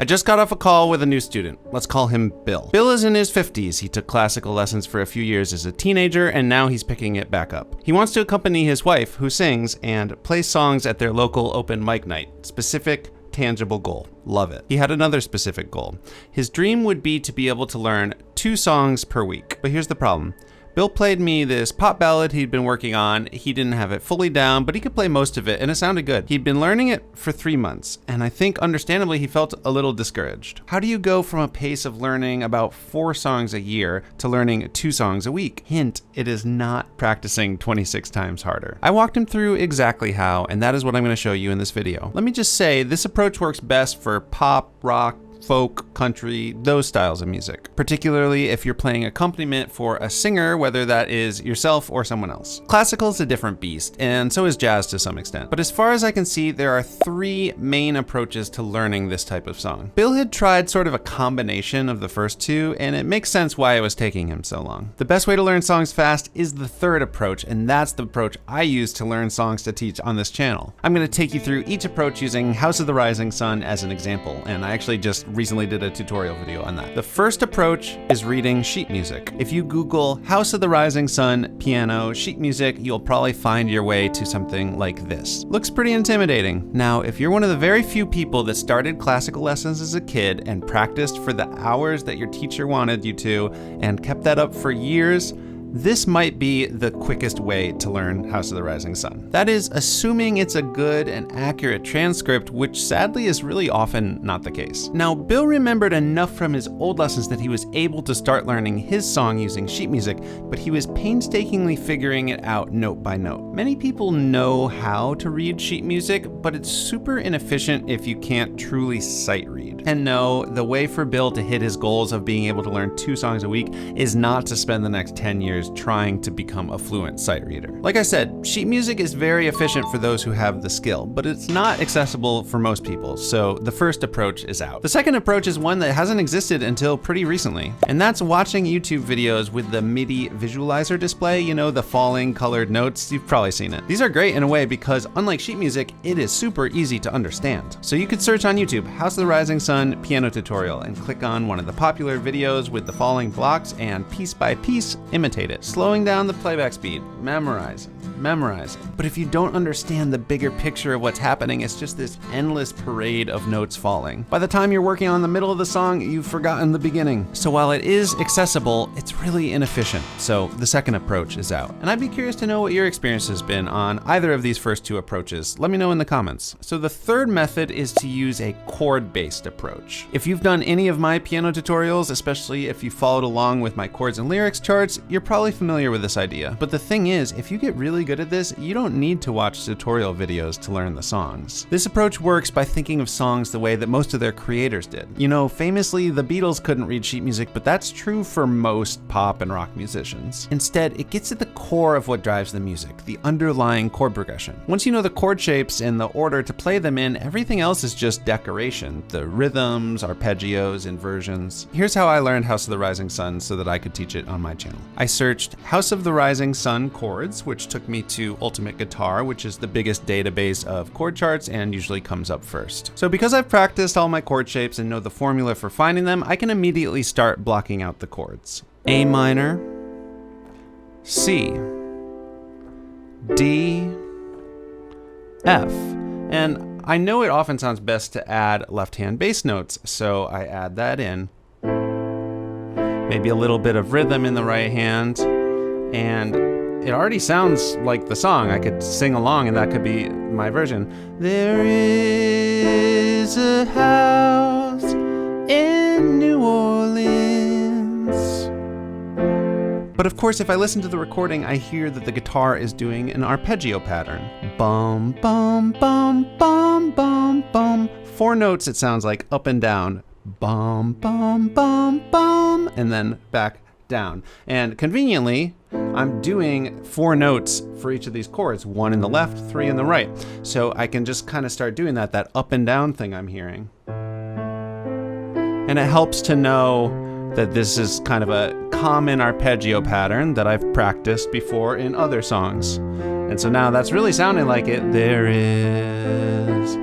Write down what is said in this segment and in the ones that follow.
I just got off a call with a new student. Let's call him Bill. Bill is in his 50s. He took classical lessons for a few years as a teenager, and now he's picking it back up. He wants to accompany his wife, who sings, and play songs at their local open mic night. Specific, tangible goal. Love it. He had another specific goal. His dream would be to be able to learn 2 songs per week. But here's the problem. Bill played me this pop ballad he'd been working on. He didn't have it fully down, but he could play most of it, and it sounded good. He'd been learning it for 3 months, and I think understandably he felt a little discouraged. How do you go from a pace of learning about 4 songs a year to learning 2 songs a week? Hint, it is not practicing 26 times harder. I walked him through exactly how, and that is what I'm going to show you in this video. Let me just say, this approach works best for pop, rock, folk, country, those styles of music, particularly if you're playing accompaniment for a singer, whether that is yourself or someone else. Classical is a different beast, and so is jazz to some extent. But as far as I can see, there are 3 main approaches to learning this type of song. Bill had tried sort of a combination of the first 2, and it makes sense why it was taking him so long. The best way to learn songs fast is the third approach, and that's the approach I use to learn songs to teach on this channel. I'm going to take you through each approach using House of the Rising Sun as an example, and I actually just recently did a tutorial video on that. The first approach is reading sheet music. If you Google House of the Rising Sun piano sheet music, you'll probably find your way to something like this. Looks pretty intimidating. Now, if you're one of the very few people that started classical lessons as a kid and practiced for the hours that your teacher wanted you to and kept that up for years, this might be the quickest way to learn House of the Rising Sun. That is, assuming it's a good and accurate transcript, which sadly is really often not the case. Now, Bill remembered enough from his old lessons that he was able to start learning his song using sheet music, but he was painstakingly figuring it out note by note. Many people know how to read sheet music, but it's super inefficient if you can't truly sight read. And no, the way for Bill to hit his goals of being able to learn 2 songs a week is not to spend the next 10 years trying to become a fluent sight reader. Like I said, sheet music is very efficient for those who have the skill, but it's not accessible for most people, so the first approach is out. The second approach is one that hasn't existed until pretty recently, and that's watching YouTube videos with the MIDI visualizer display, you know, the falling colored notes. You've probably seen it. These are great in a way because unlike sheet music, it is super easy to understand. So you could search on YouTube, House of the Rising Sun piano tutorial, and click on one of the popular videos with the falling blocks and piece by piece imitate it, slowing down the playback speed, memorize it. But if you don't understand the bigger picture of what's happening, it's just this endless parade of notes falling. By the time you're working on the middle of the song, you've forgotten the beginning. So while it is accessible, it's really inefficient. So the second approach is out. And I'd be curious to know what your experience has been on either of these first 2 approaches. Let me know in the comments. So the third method is to use a chord-based approach. If you've done any of my piano tutorials, especially if you followed along with my chords and lyrics charts, you're probably familiar with this idea. But the thing is, if you get really good at this, you don't need to watch tutorial videos to learn the songs. This approach works by thinking of songs the way that most of their creators did. You know, famously, the Beatles couldn't read sheet music, but that's true for most pop and rock musicians. Instead, it gets at the core of what drives the music, the underlying chord progression. Once you know the chord shapes and the order to play them in, everything else is just decoration. The rhythms, arpeggios, inversions. Here's how I learned House of the Rising Sun so that I could teach it on my channel. I searched House of the Rising Sun chords, which took me to Ultimate Guitar, which is the biggest database of chord charts and usually comes up first. So because I've practiced all my chord shapes and know the formula for finding them, I can immediately start blocking out the chords. A minor, C, D, F. And I know it often sounds best to add left-hand bass notes, so I add that in. Maybe a little bit of rhythm in the right hand, and it already sounds like the song. I could sing along and that could be my version. There is a house in New Orleans. But of course, if I listen to the recording, I hear that the guitar is doing an arpeggio pattern. Bum, bum, bum, bum, bum, bum. 4 notes it sounds like, up and down. Bum, bum, bum, bum, and then back down. And conveniently, I'm doing 4 notes for each of these chords, 1 in the left, 3 in the right. So I can just kind of start doing that up and down thing I'm hearing. And it helps to know that this is kind of a common arpeggio pattern that I've practiced before in other songs. And so now that's really sounding like it. There is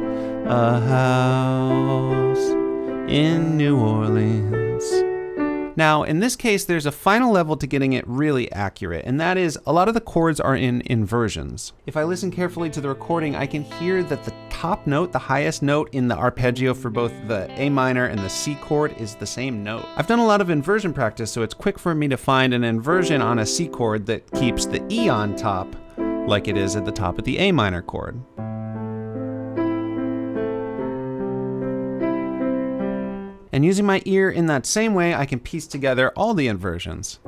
a house in New Orleans. Now, in this case, there's a final level to getting it really accurate, and that is a lot of the chords are in inversions. If I listen carefully to the recording, I can hear that the top note, the highest note in the arpeggio for both the A minor and the C chord is the same note. I've done a lot of inversion practice, so it's quick for me to find an inversion on a C chord that keeps the E on top, like it is at the top of the A minor chord. And using my ear in that same way, I can piece together all the inversions.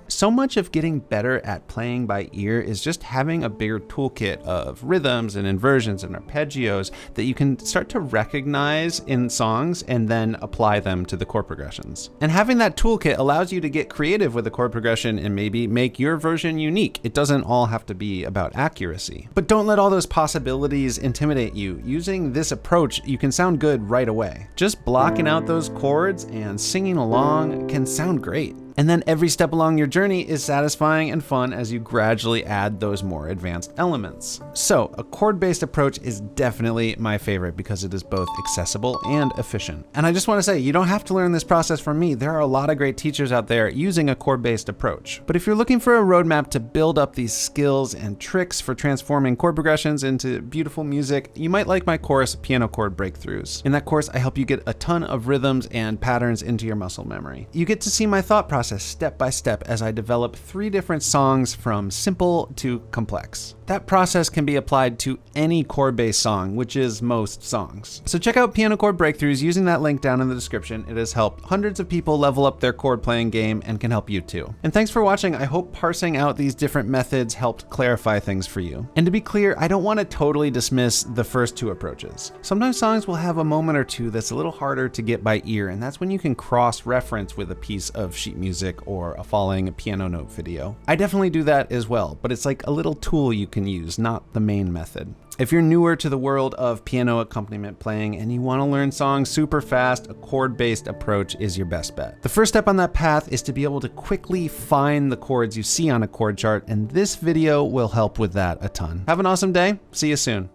So much of getting better at playing by ear is just having a bigger toolkit of rhythms and inversions and arpeggios that you can start to recognize in songs and then apply them to the chord progressions. And having that toolkit allows you to get creative with the chord progression and maybe make your version unique. It doesn't all have to be about accuracy. But don't let all those possibilities intimidate you. Using this approach, you can sound good right away. Just blocking out those chords and singing along can sound great. And then every step along your journey is satisfying and fun as you gradually add those more advanced elements. So a chord-based approach is definitely my favorite because it is both accessible and efficient. And I just want to say, you don't have to learn this process from me. There are a lot of great teachers out there using a chord-based approach. But if you're looking for a roadmap to build up these skills and tricks for transforming chord progressions into beautiful music, you might like my course, Piano Chord Breakthroughs. In that course, I help you get a ton of rhythms and patterns into your muscle memory. You get to see my thought process step by step as I develop 3 different songs from simple to complex. That process can be applied to any chord-based song, which is most songs. So check out Piano Chord Breakthroughs using that link down in the description. It has helped hundreds of people level up their chord playing game and can help you too. And thanks for watching. I hope parsing out these different methods helped clarify things for you. And to be clear, I don't want to totally dismiss the first 2 approaches. Sometimes songs will have a moment or two that's a little harder to get by ear, and that's when you can cross-reference with a piece of sheet music or a falling piano note video. I definitely do that as well, but it's like a little tool you can use, not the main method. If you're newer to the world of piano accompaniment playing and you want to learn songs super fast, a chord-based approach is your best bet. The first step on that path is to be able to quickly find the chords you see on a chord chart, and this video will help with that a ton. Have an awesome day. See you soon.